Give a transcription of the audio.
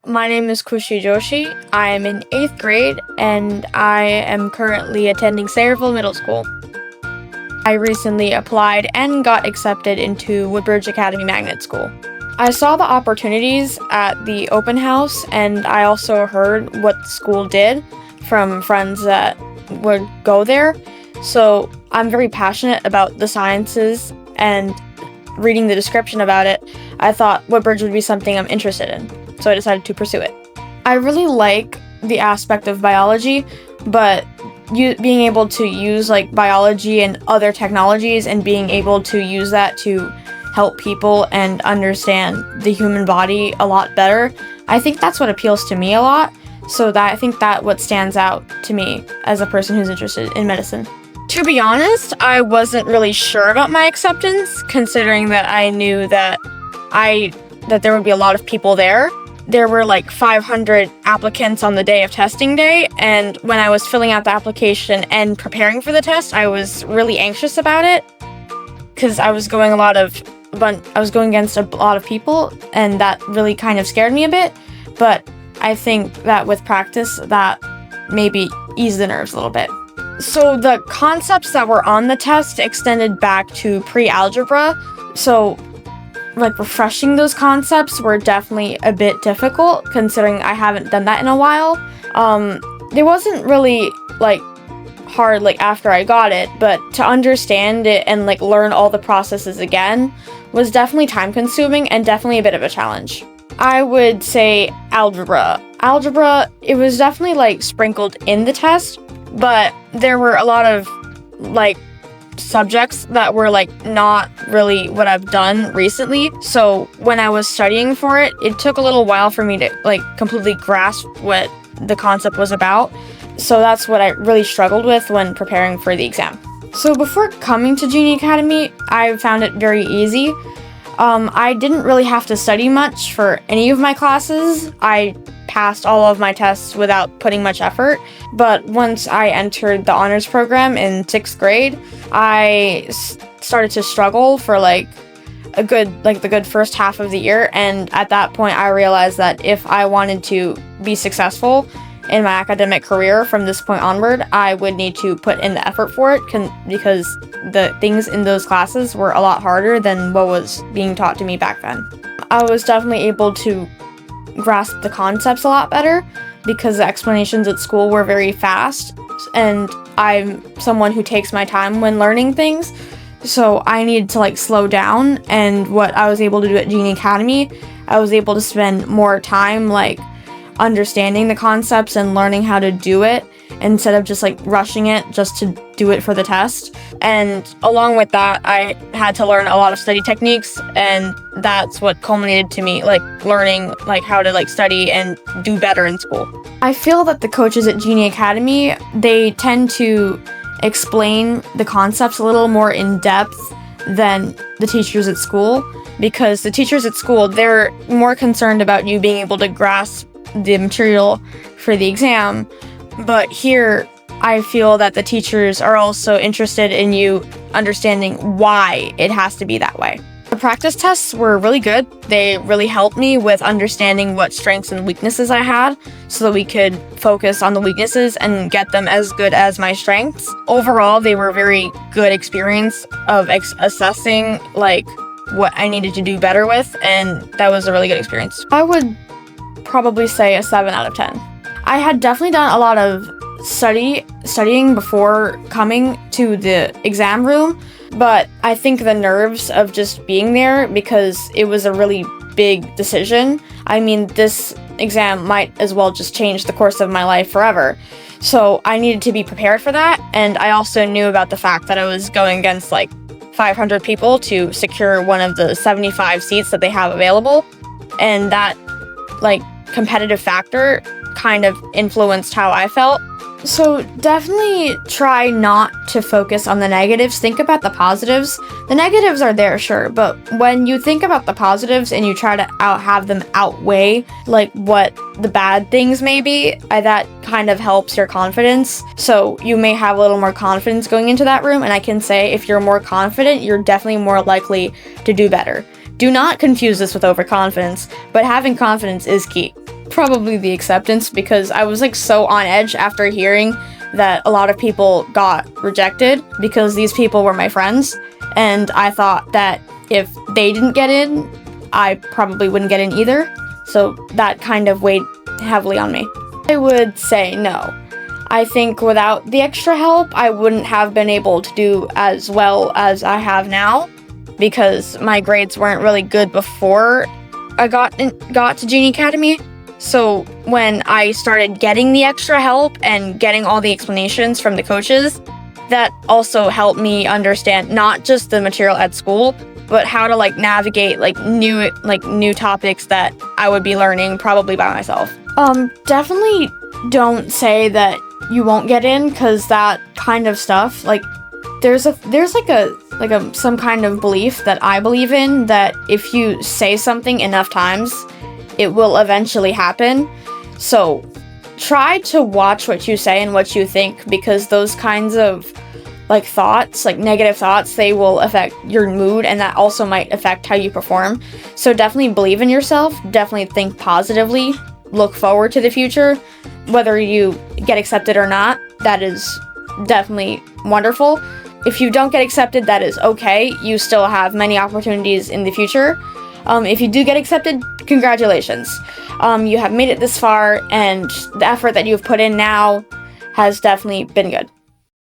My name is Khushi Joshi. I am in 8th grade and I am currently attending Sayreville Middle School. I recently applied and got accepted into Woodbridge Academy Magnet School. I saw the opportunities at the open house and I also heard what the school did from friends that would go there. So I'm very passionate about the sciences, and reading the description about it, I thought Woodbridge would be something I'm interested in. So I decided to pursue it. I really like the aspect of biology, but being able to use biology and other technologies and being able to use that to help people and understand the human body a lot better, I think that's what appeals to me a lot. So I think that what stands out to me as a person who's interested in medicine. To be honest, I wasn't really sure about my acceptance, considering that I knew that there would be a lot of people there. There were 500 applicants on the day of testing day, and when I was filling out the application and preparing for the test, I was really anxious about it because I was going against a lot of people, and that really kind of scared me a bit. But I think that with practice, that maybe eased the nerves a little bit. So the concepts that were on the test extended back to pre-algebra, so refreshing those concepts were definitely a bit difficult, considering I haven't done that in a while. It wasn't really hard after I got it, but to understand it and learn all the processes again was definitely time consuming and definitely a bit of a challenge. I would say algebra. Algebra, it was definitely sprinkled in the test, but there were a lot of subjects that were not really what I've done recently. So when I was studying for it, it took a little while for me to completely grasp what the concept was about. So that's what I really struggled with when preparing for the exam. So before coming to Genie Academy, I found it very easy. I didn't really have to study much for any of my classes. I passed all of my tests without putting much effort. But once I entered the honors program in 6th grade, I started to struggle for the good first half of the year. And at that point, I realized that if I wanted to be successful in my academic career from this point onward, I would need to put in the effort for it because the things in those classes were a lot harder than what was being taught to me back then. I was definitely able to grasp the concepts a lot better because the explanations at school were very fast, and I'm someone who takes my time when learning things, so I needed to slow down. And what I was able to do at Genie Academy, I was able to spend more time understanding the concepts and learning how to do it instead of just rushing it just to do it for the test. And along with that, I had to learn a lot of study techniques, and that's what culminated to me learning how to study and do better in school. I feel that the coaches at Genie Academy, they tend to explain the concepts a little more in depth than the teachers at school, because the teachers at school, they're more concerned about you being able to grasp the material for the exam. But here, I feel that the teachers are also interested in you understanding why it has to be that way. The practice tests were really good. They really helped me with understanding what strengths and weaknesses I had so that we could focus on the weaknesses and get them as good as my strengths. Overall, they were a very good experience of assessing what I needed to do better with, and that was a really good experience. I would probably say a 7 out of 10. I had definitely done a lot of studying before coming to the exam room, but I think the nerves of just being there, because it was a really big decision. I mean, this exam might as well just change the course of my life forever. So I needed to be prepared for that, and I also knew about the fact that I was going against 500 people to secure one of the 75 seats that they have available, and that competitive factor kind of influenced how I felt. So definitely try not to focus on the negatives. Think about the positives. The negatives are there, sure, but when you think about the positives and you try to have them outweigh what the bad things may be, that kind of helps your confidence. So you may have a little more confidence going into that room, and I can say if you're more confident, you're definitely more likely to do better. Do not confuse this with overconfidence, but having confidence is key. Probably the acceptance, because I was like so on edge after hearing that a lot of people got rejected, because these people were my friends, and I thought that if they didn't get in, I probably wouldn't get in either. So that kind of weighed heavily on me. I would say no. I think without the extra help, I wouldn't have been able to do as well as I have now, because my grades weren't really good before I got to Genie Academy. So when I started getting the extra help and getting all the explanations from the coaches, that also helped me understand not just the material at school, but how to like navigate new topics that I would be learning probably by myself. Definitely don't say that you won't get in, because that kind of stuff, like there's some kind of belief that I believe in, that if you say something enough times, it will eventually happen. So try to watch what you say and what you think, because those kinds of like thoughts, like negative thoughts, they will affect your mood, and that also might affect how you perform. So definitely believe in yourself, definitely think positively, look forward to the future. Whether you get accepted or not, that is definitely wonderful. If you don't get accepted, that is okay. You still have many opportunities in the future. If you do get accepted, congratulations. You have made it this far, and the effort that you've put in now has definitely been good.